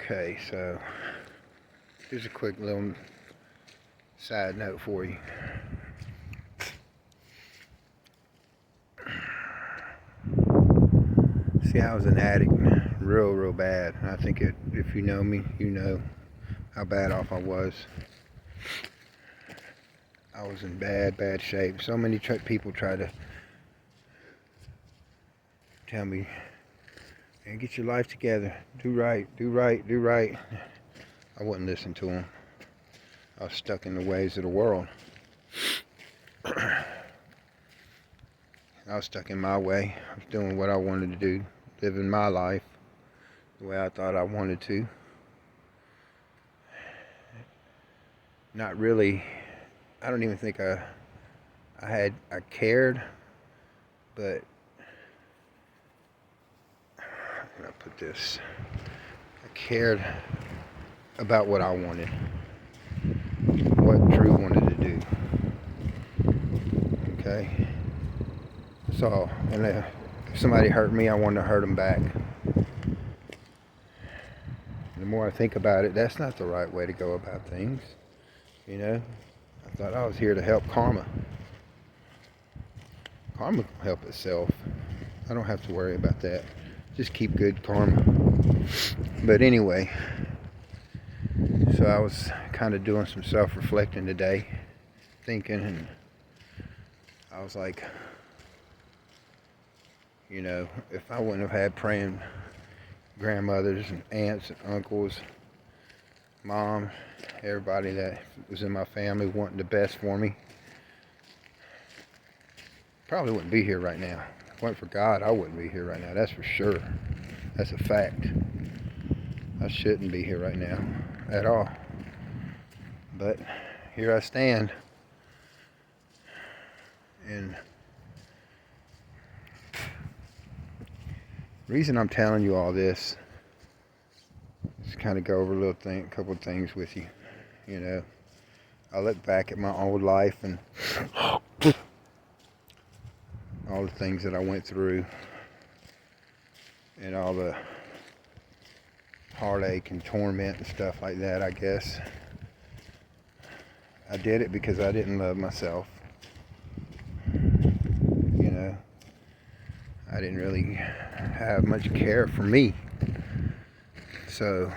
Okay, so here's a quick little side note for you. See, I was an addict real bad. I think if you know me, you know how bad off I was. I was in bad shape. So many people tried to tell me, "Man, get your life together. Do right. I wouldn't listen to them. I was stuck in the ways of the world. I was stuck in my way. I was doing what I wanted to do, living my life the way I thought I wanted to. Not really. I don't even think I cared, but how can I put this? I cared about what I wanted, what Drew wanted to do. Okay? So, and if somebody hurt me, I wanted to hurt them back. The more I think about it, that's not the right way to go about things. You know? I thought I was here to help karma. Karma will help itself. I don't have to worry about that. Just keep good karma. But anyway, so I was kind of doing some self-reflecting today, thinking, and I was like, you know, if I wouldn't have had praying grandmothers and aunts and uncles, mom, everybody that was in my family wanting the best for me, probably wouldn't be here right now. If it weren't for God, I wouldn't be here right now. That's for sure. That's a fact. I shouldn't be here right now at all. But here I stand. And the reason I'm telling you all this is to kind of go over a couple of things with you. You know, I look back at my old life and all the things that I went through and all the heartache and torment and stuff like that. I guess I did it because I didn't love myself. You know, I didn't really have much care for me. So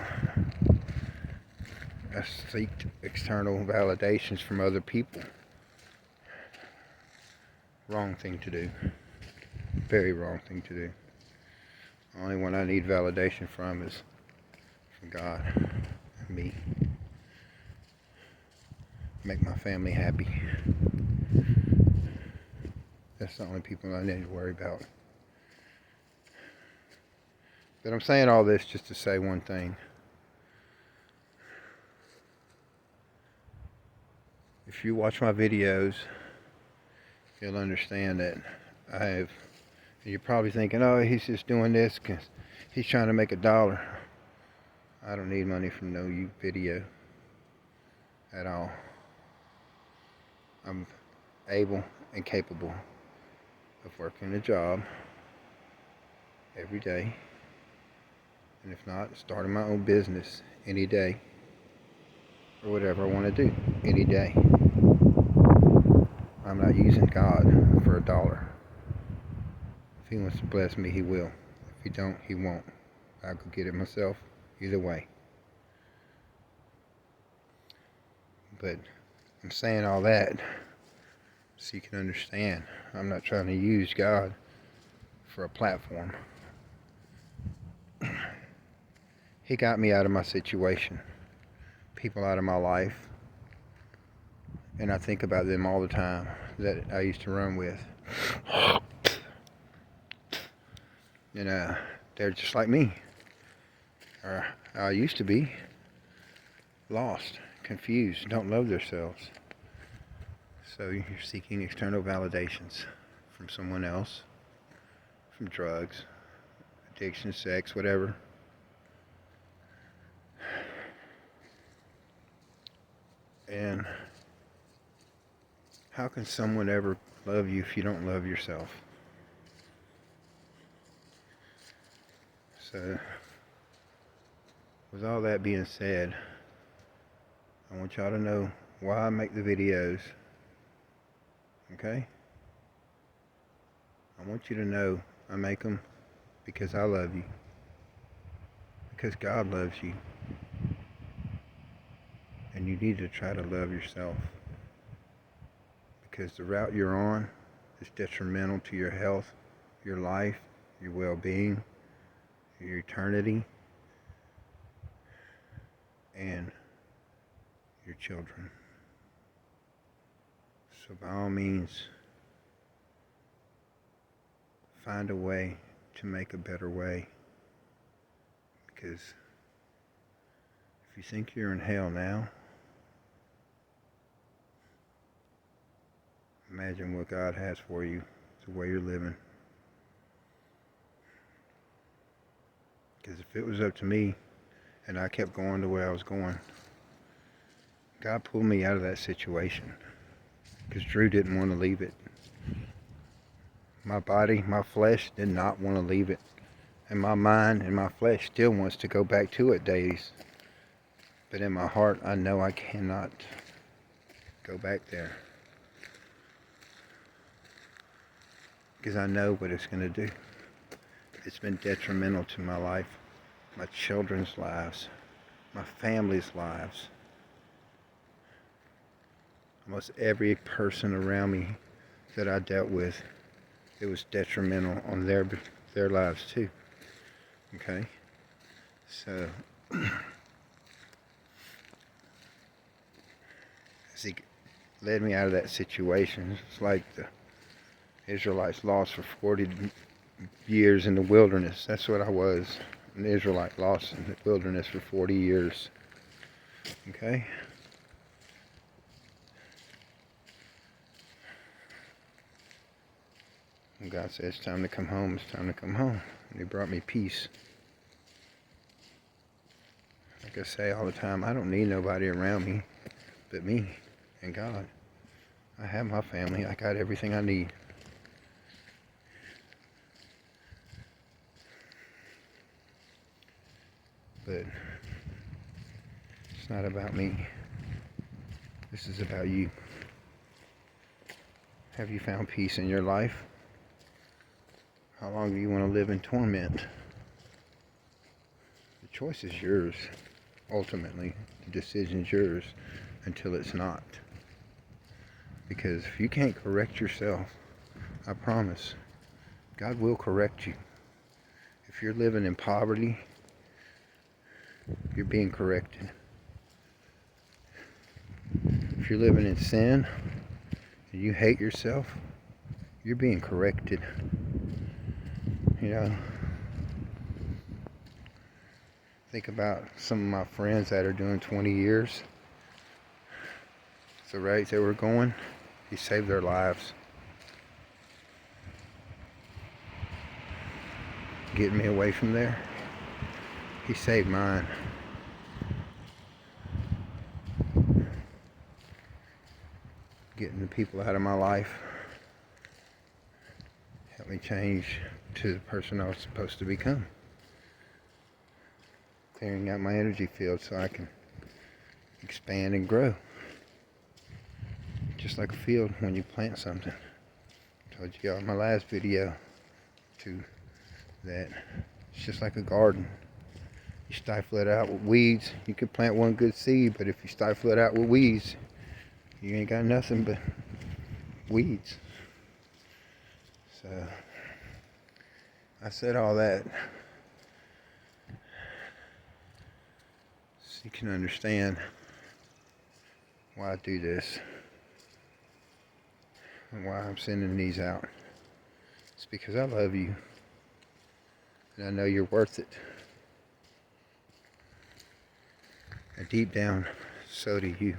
I seeked external validations from other people. Wrong thing to do. Very wrong thing to do. The only one I need validation from is from God and me. Make my family happy. That's the only people I need to worry about. But I'm saying all this just to say one thing. If you watch my videos, you'll understand that you're probably thinking, oh, he's just doing this because he's trying to make $1. I don't need money from no video at all. I'm able and capable of working a job every day. And if not, starting my own business any day. Or whatever I want to do any day. I'm not using God for $1. If he wants to bless me, he will. If he don't, he won't. I'll go get it myself. Either way. But I'm saying all that so you can understand. I'm not trying to use God for a platform. He got me out of my situation. People out of my life. And I think about them all the time that I used to run with. And they're just like me. Or I used to be. Lost, confused, don't love themselves. So you're seeking external validations from someone else, from drugs, addiction, sex, whatever. And how can someone ever love you if you don't love yourself? So with all that being said, I want y'all to know why I make the videos. Okay? I want you to know I make them because I love you. Because God loves you. And you need to try to love yourself. Because the route you're on is detrimental to your health, your life, your well-being, your eternity, and your children. So by all means, find a way to make a better way. Because if you think you're in hell now, imagine what God has for you, the way you're living. Because if it was up to me and I kept going the way I was going, God pulled me out of that situation. Because Drew didn't want to leave it. My body, my flesh did not want to leave it. And my mind and my flesh still wants to go back to it days. But in my heart, I know I cannot go back there. Because I know what it's going to do. It's been detrimental to my life, my children's lives, my family's lives. Almost every person around me that I dealt with, it was detrimental on their lives too. Okay? So, as he led me out of that situation, it's like the Israelites lost for 40 years in the wilderness. That's what I was, an Israelite lost in the wilderness for 40 years. Okay? And God said, it's time to come home, it's time to come home. And He brought me peace. Like I say all the time, I don't need nobody around me but me and God. I have my family, I got everything I need. But it's not about me. This is about you. Have you found peace in your life? How long do you want to live in torment? The choice is yours, ultimately. The decision's yours until it's not. Because if you can't correct yourself, I promise, God will correct you. If you're living in poverty, you're being corrected. If you're living in sin and you hate yourself, you're being corrected. You know, think about some of my friends that are doing 20 years. The rate they were going, He saved their lives. Getting me away from there, He saved mine. Getting the people out of my life helped me change to the person I was supposed to become. Clearing out my energy field so I can expand and grow. Just like a field when you plant something. I told you all in my last video too that it's just like a garden. You stifle it out with weeds, you can plant one good seed, but if you stifle it out with weeds, you ain't got nothing but weeds. So I said all that so you can understand why I do this and why I'm sending these out. It's because I love you and I know you're worth it. And deep down, so do you.